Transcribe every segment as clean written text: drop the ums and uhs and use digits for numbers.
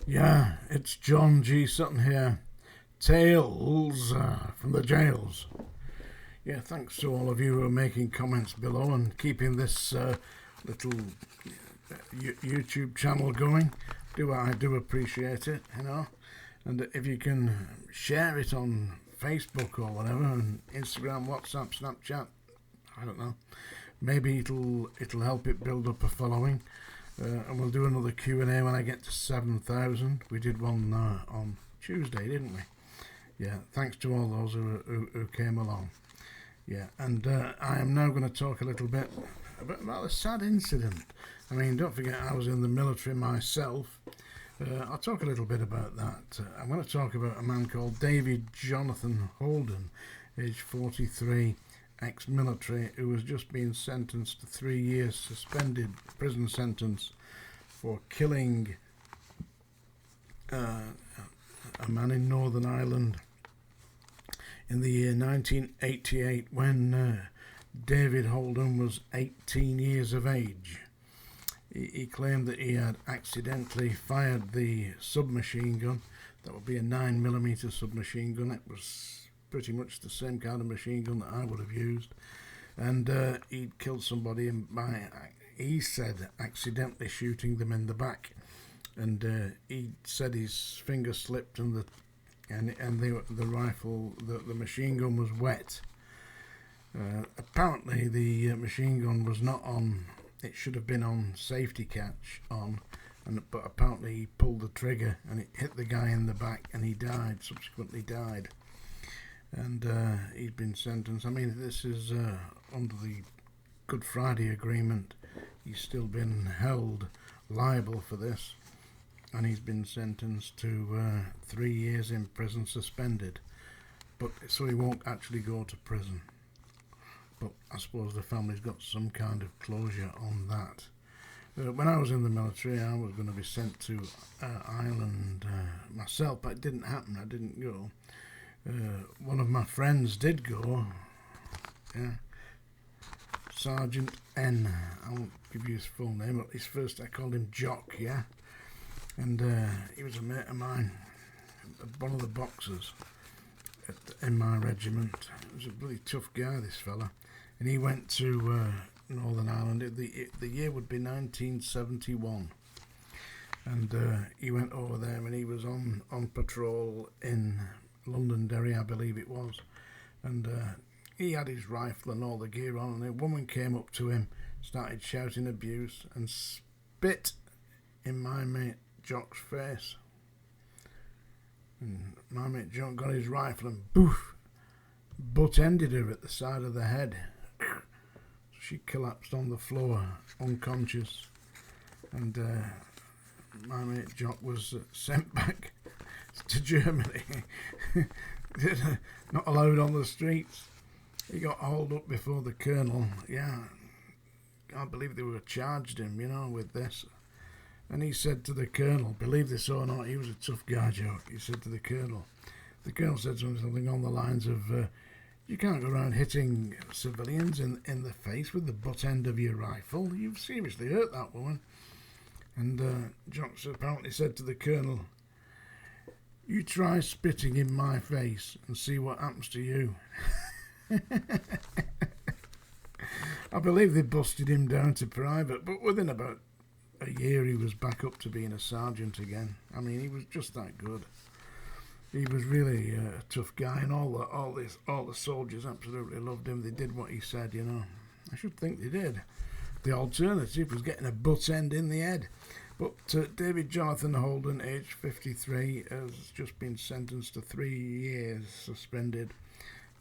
Yeah, it's John G. Sutton here. Tales from the jails. Yeah, thanks to all of you who are making comments below and keeping this little YouTube channel going. I do appreciate it, you know. And if you can share it on Facebook or whatever, and Instagram, WhatsApp, Snapchat, I don't know. Maybe it'll help it build up a following. And we'll do another Q&A when I get to 7,000. We did one on Tuesday, didn't we? Yeah, thanks to all those who came along. Yeah, and I am now going to talk a little bit about a sad incident. I mean, don't forget I was in the military myself. I'll talk a little bit about that. I'm going to talk about a man called David Jonathan Holden, age 43, ex-military, who has just been sentenced to 3 years suspended prison sentence for killing a man in Northern Ireland in the year 1988 when David Holden was 18 years of age. He claimed that he had accidentally fired the submachine gun. That would be a 9mm submachine gun. It was pretty much the same kind of machine gun that I would have used, and he'd killed somebody by, he said, accidentally shooting them in the back, and he said his finger slipped and the rifle, the machine gun was wet. Apparently the machine gun was not on, it should have been on safety catch on, but apparently he pulled the trigger and it hit the guy in the back and he subsequently died. And he's been sentenced. I mean, this is under the Good Friday Agreement. He's still been held liable for this, and he's been sentenced to 3 years in prison suspended. But so he won't actually go to prison. But I suppose the family's got some kind of closure on that. When I was in the military, I was going to be sent to Ireland myself, but it didn't happen. I didn't go. One of my friends did go, yeah, Sergeant N. I won't give you his full name, but his first I called him Jock, yeah, and he was a mate of mine, one of the boxers in my regiment. He was a really tough guy, this fella, and he went to Northern Ireland. The year would be 1971. And he went over there and he was on patrol in Londonderry, I believe it was, and he had his rifle and all the gear on, and a woman came up to him, started shouting abuse and spit in my mate Jock's face, and my mate Jock got his rifle and boof, butt-ended her at the side of the head. She collapsed on the floor unconscious, and my mate Jock was sent back to Germany. Not allowed on the streets. He got hauled up before the colonel. Yeah, I believe they were charged him, with this. And he said to the colonel, believe this or not, he was a tough guy, Joe. He said to the colonel said something on the lines of, you can't go around hitting civilians in the face with the butt end of your rifle. You've seriously hurt that woman. And Jock apparently said to the colonel, you try spitting in my face and see what happens to you. I believe they busted him down to private, but within about a year he was back up to being a sergeant again. I mean, he was just that good. He was really a tough guy, and all the soldiers absolutely loved him. They did what he said, I should think they did. The alternative was getting a butt end in the head. But David Jonathan Holden, age 53, has just been sentenced to 3 years suspended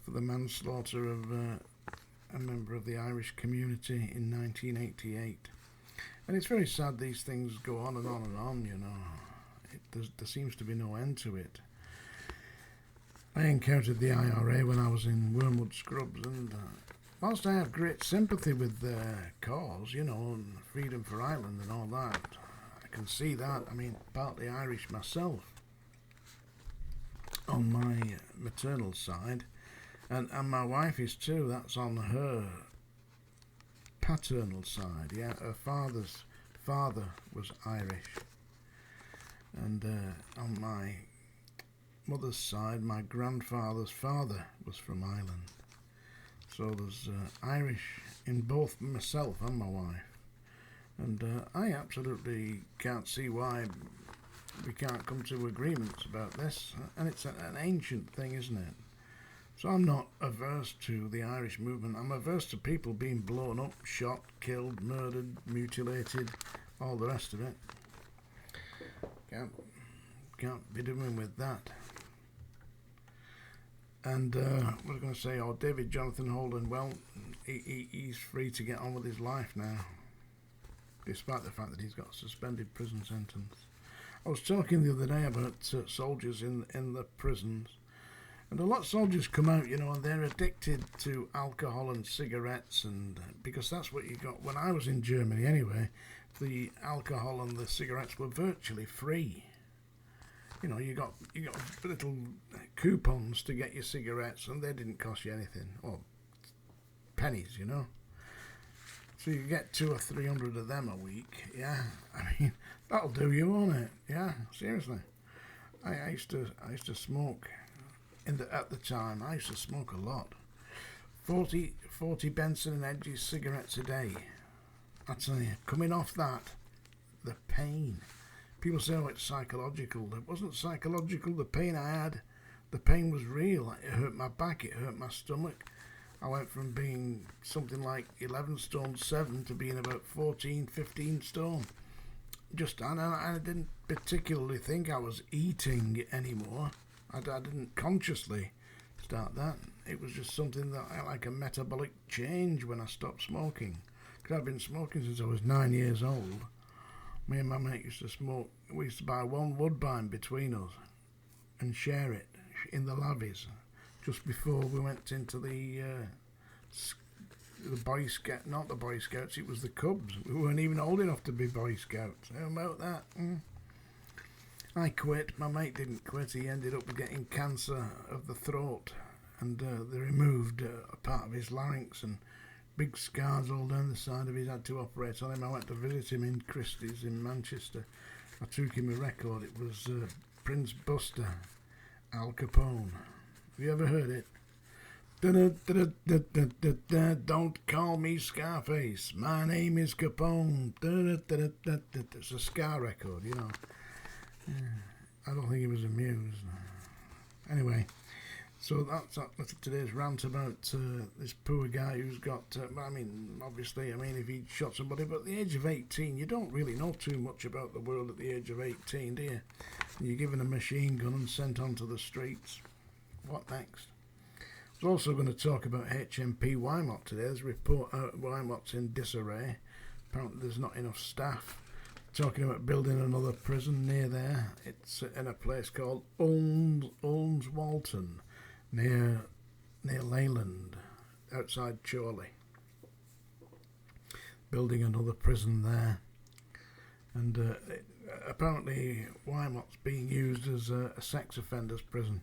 for the manslaughter of a member of the Irish community in 1988. And it's very sad these things go on and on and on, There seems to be no end to it. I encountered the IRA when I was in Wormwood Scrubs, and whilst I have great sympathy with their cause, and freedom for Ireland and all that, I can see that. I mean, partly Irish myself on my maternal side, and my wife is too. That's on her paternal side. Yeah, her father was Irish, And on my mother's side, my grandfather's father was from Ireland. So there's Irish in both myself and my wife. And I absolutely can't see why we can't come to agreements about this. And it's an ancient thing, isn't it? So I'm not averse to the Irish movement. I'm averse to people being blown up, shot, killed, murdered, mutilated, all the rest of it. Can't be doing with that. And what was I going to say? David Jonathan Holden, well, he's free to get on with his life now, despite the fact that he's got a suspended prison sentence. I was talking the other day about soldiers in the prisons, and a lot of soldiers come out, and they're addicted to alcohol and cigarettes, and because that's what you got. When I was in Germany anyway, the alcohol and the cigarettes were virtually free. You got little coupons to get your cigarettes, and they didn't cost you anything, or pennies, So you get 200 or 300 of them a week. Yeah, I mean that'll do you, won't it? Yeah, seriously. I used to smoke at the time. I used to smoke a lot. 40 Benson and Hedges cigarettes a day. I tell you, coming off that, the pain. People say, it's psychological. It wasn't psychological. The pain I had, the pain was real. It hurt my back. It hurt my stomach. I went from being something like 11 stone 7 to being about 14, 15 stone. I didn't particularly think I was eating anymore. I didn't consciously start that. It was just something that I like a metabolic change when I stopped smoking. Because I've been smoking since I was 9 years old. Me and my mate used to smoke. We used to buy one woodbine between us and share it in the lavies just before we went into the Boy Scout, not the Boy Scouts, it was the Cubs. We weren't even old enough to be Boy Scouts. How about that? I quit. My mate didn't quit. He ended up getting cancer of the throat, and they removed a part of his larynx and big scars all down the side of his. Had to operate on him. I went to visit him in Christie's in Manchester. I took him a record. It was Prince Buster, Al Capone. Have you ever heard it? Don't call me Scarface. My name is Capone. It's a Scar record, I don't think he was amused. Anyway, so that's today's rant about this poor guy who's got. Obviously, if he shot somebody, but at the age of 18, you don't really know too much about the world at the age of 18, do you? You're given a machine gun and sent onto the streets. What next? I was also going to talk about HMP Wymot today. There's a report out Wymot's in disarray. Apparently there's not enough staff. Talking about building another prison near there. It's in a place called Ulms Walton, near Leyland, outside Chorley. Building another prison there. And apparently Wymot's being used as a sex offenders prison.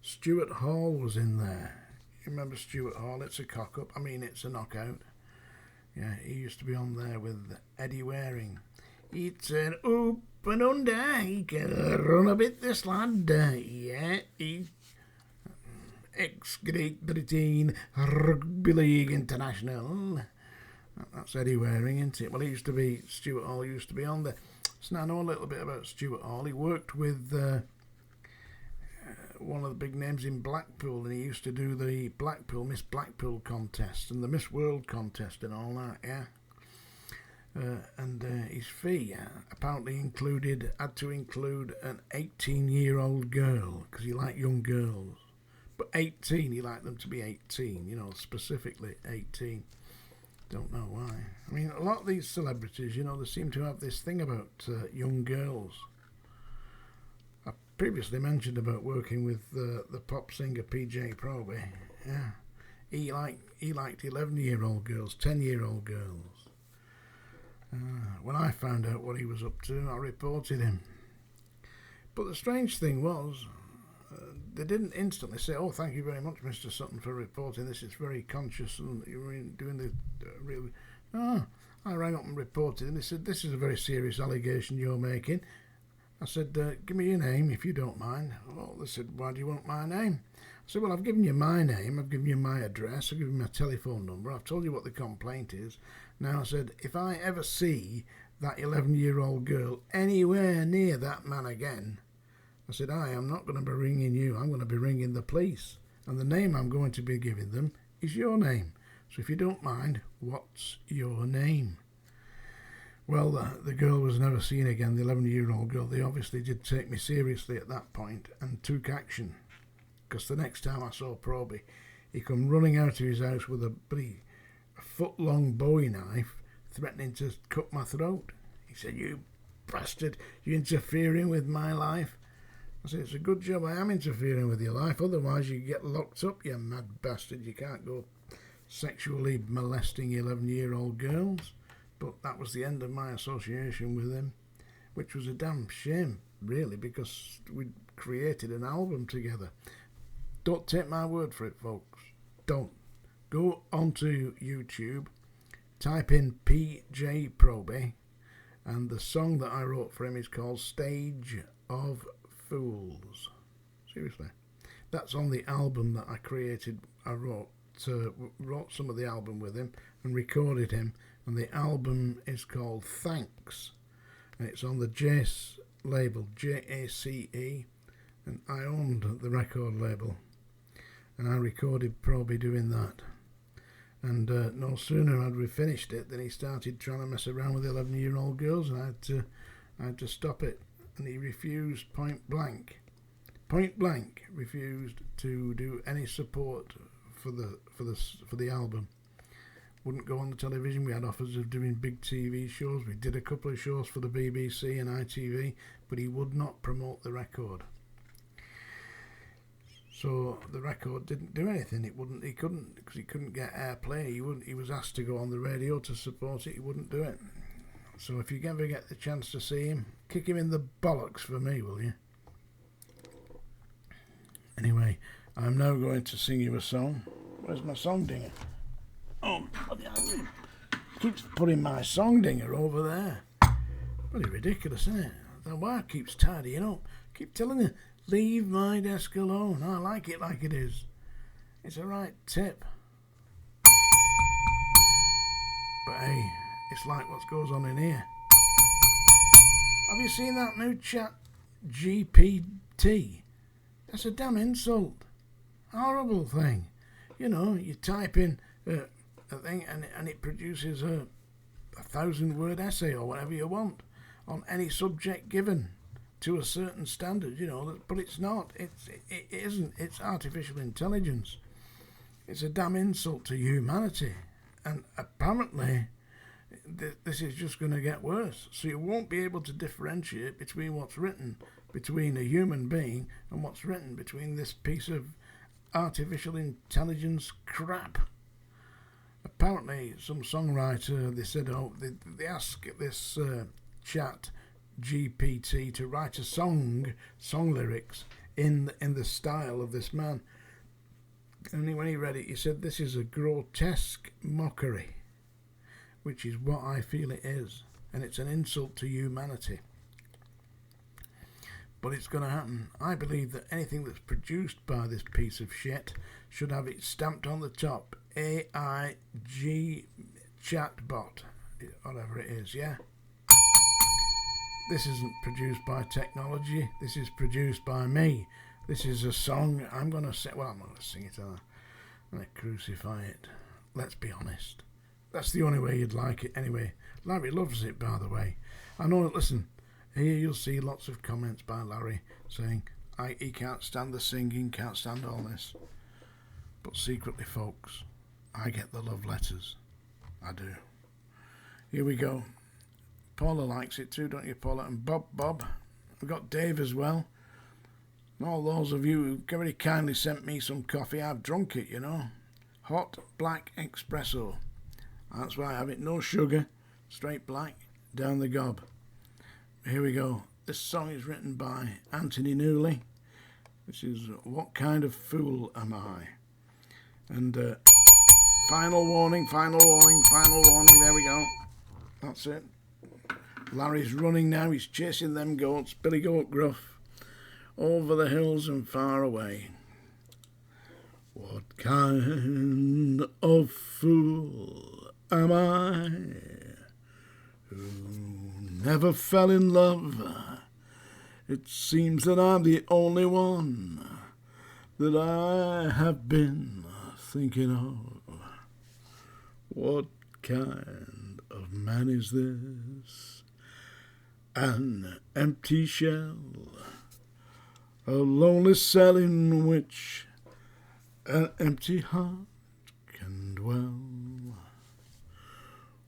Stuart Hall was in there. You remember Stuart Hall? It's a cock-up. It's a knockout. Yeah, he used to be on there with Eddie Waring. It's an up and under. He can run a bit, this lad. Yeah, he... Ex-Great Britain Rugby League International. That's Eddie Waring, isn't it? Well, Stuart Hall used to be on there. So now I know a little bit about Stuart Hall. He worked with... one of the big names in Blackpool, and he used to do the Miss Blackpool contest and the Miss World contest and all that, yeah. And his fee apparently had to include an 18-year-old girl, because he liked young girls. But 18, he liked them to be 18, specifically 18. Don't know why. A lot of these celebrities, they seem to have this thing about young girls. Previously mentioned about working with the pop singer PJ Proby. Yeah, he liked 11-year-old girls, 10-year-old girls. When I found out what he was up to, I reported him. But the strange thing was, they didn't instantly say, "Oh, thank you very much, Mr. Sutton, for reporting this. It's very conscious and you're doing the real." No, I rang up and reported, and they said, "This is a very serious allegation you're making." I I said, give me your name if you don't mind. Well, they said, why do you want my name? I said, well, I've given you my name, I've given you my address, I've given you my telephone number, I've told you what the complaint is. Now, I said, if I ever see that 11-year-old girl anywhere near that man again, I said, I am not going to be ringing you, I'm going to be ringing the police. And the name I'm going to be giving them is your name. So if you don't mind, what's your name? Well, the girl was never seen again, the 11-year-old girl. They obviously did take me seriously at that point and took action. Because the next time I saw Proby, he come running out of his house with a foot-long Bowie knife, threatening to cut my throat. He said, you bastard, you interfering with my life? I said, it's a good job I am interfering with your life, otherwise you get locked up, you mad bastard. You can't go sexually molesting 11-year-old girls. But that was the end of my association with him, which was a damn shame, really, because we'd created an album together. Don't take my word for it, folks. Don't. Go onto YouTube, type in PJ Proby, and the song that I wrote for him is called Stage of Fools. Seriously. That's on the album that I created. I wrote some of the album with him and recorded him, and the album is called Thanks, and it's on the Jace label, Jace, and I owned the record label, and I recorded Proby doing that. And no sooner had we finished it than he started trying to mess around with 11-year-old girls, and I had to stop it. And he refused point blank refused to do any support for the album. Wouldn't go on the television. We had offers of doing big TV shows. We did a couple of shows for the BBC and ITV, but he would not promote the record. So the record didn't do anything. He couldn't because he couldn't get airplay. He was asked to go on the radio to support it. He wouldn't do it. So if you ever get the chance to see him, kick him in the bollocks for me, will you? Anyway, I'm now going to sing you a song. Where's my song dinger? Oh, keeps putting my song dinger over there. Bloody ridiculous, isn't it? The wife keeps tidying up. Keep telling her, leave my desk alone. I like it like it is. It's a right tip. But hey, it's like what goes on in here. Have you seen that new chat GPT? That's a damn insult. Horrible thing. You know, you type in a thing and it produces a 1,000-word essay or whatever you want on any subject given to a certain standard, you know, but it's not. It isn't. It's artificial intelligence. It's a damn insult to humanity. And apparently this is just going to get worse. So you won't be able to differentiate between what's written between a human being and what's written between this piece of artificial intelligence crap. Apparently some songwriter, they said, they asked this chat GPT to write a song lyrics in the style of this man. And when he read it, he said, this is a grotesque mockery, which is what I feel it is, and it's an insult to humanity. But it's going to happen. I believe that anything that's produced by this piece of shit should have it stamped on the top, AIG chatbot, whatever it is, yeah? This isn't produced by technology, this is produced by me. This is a song I'm going to sing. Well, I'm not going to sing it, I'm going to crucify it. Let's be honest. That's the only way you'd like it anyway. Larry loves it, by the way. I know, listen, here you'll see lots of comments by Larry saying he can't stand the singing, can't stand all this. But secretly, folks, I get the love letters. I do. Here we go. Paula likes it too, don't you, Paula? And Bob. We've got Dave as well. And all those of you who very kindly sent me some coffee, I've drunk it, you know. Hot black espresso. That's why I have it. No sugar, straight black, down the gob. Here we go. This song is written by Anthony Newley. This is What Kind of Fool Am I? And final warning. There we go. That's it. Larry's running now. He's chasing them goats, Billy Goat Gruff, over the hills and far away. What kind of fool am I who never fell in love? It seems that I'm the only one that I have been thinking of. What kind of man is this? An empty shell, a lonely cell in which an empty heart can dwell.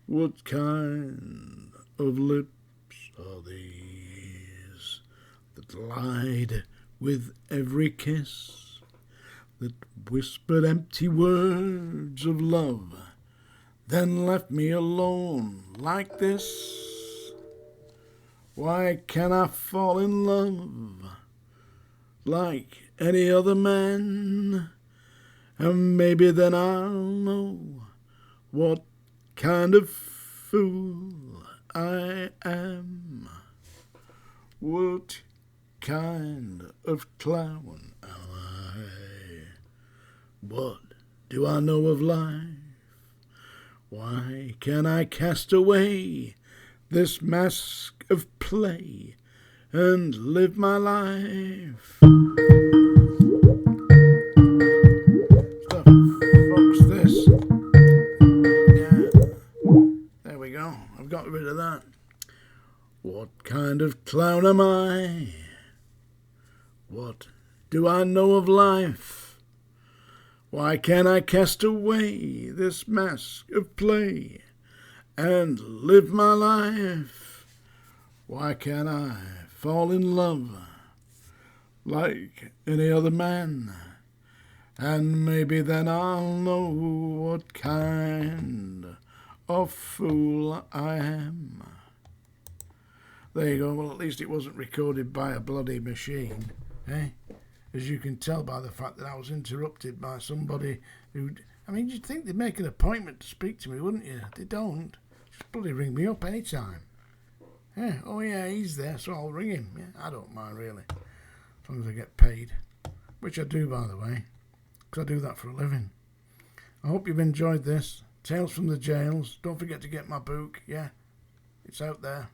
What kind of lips are these that lied with every kiss, that whispered empty words of love, then left me alone like this? Why can't I fall in love like any other man? And maybe then I'll know what kind of fool I am. What kind of clown am I? What do I know of life? Why can I cast away this mask of play and live my life? Stuff, folks, this. Yeah, there we go. I've got rid of that. What kind of clown am I? What do I know of life? Why can't I cast away this mask of play and live my life? Why can't I fall in love like any other man? And maybe then I'll know what kind of fool I am. There you go. Well, at least it wasn't recorded by a bloody machine, eh? As you can tell by the fact that I was interrupted by somebody who... I mean, you'd think they'd make an appointment to speak to me, wouldn't you? They don't. Just bloody ring me up anytime. Yeah, oh yeah, he's there, so I'll ring him. Yeah, I don't mind, really. As long as I get paid. Which I do, by the way. Because I do that for a living. I hope you've enjoyed this. Tales from the Jails. Don't forget to get my book, yeah? It's out there.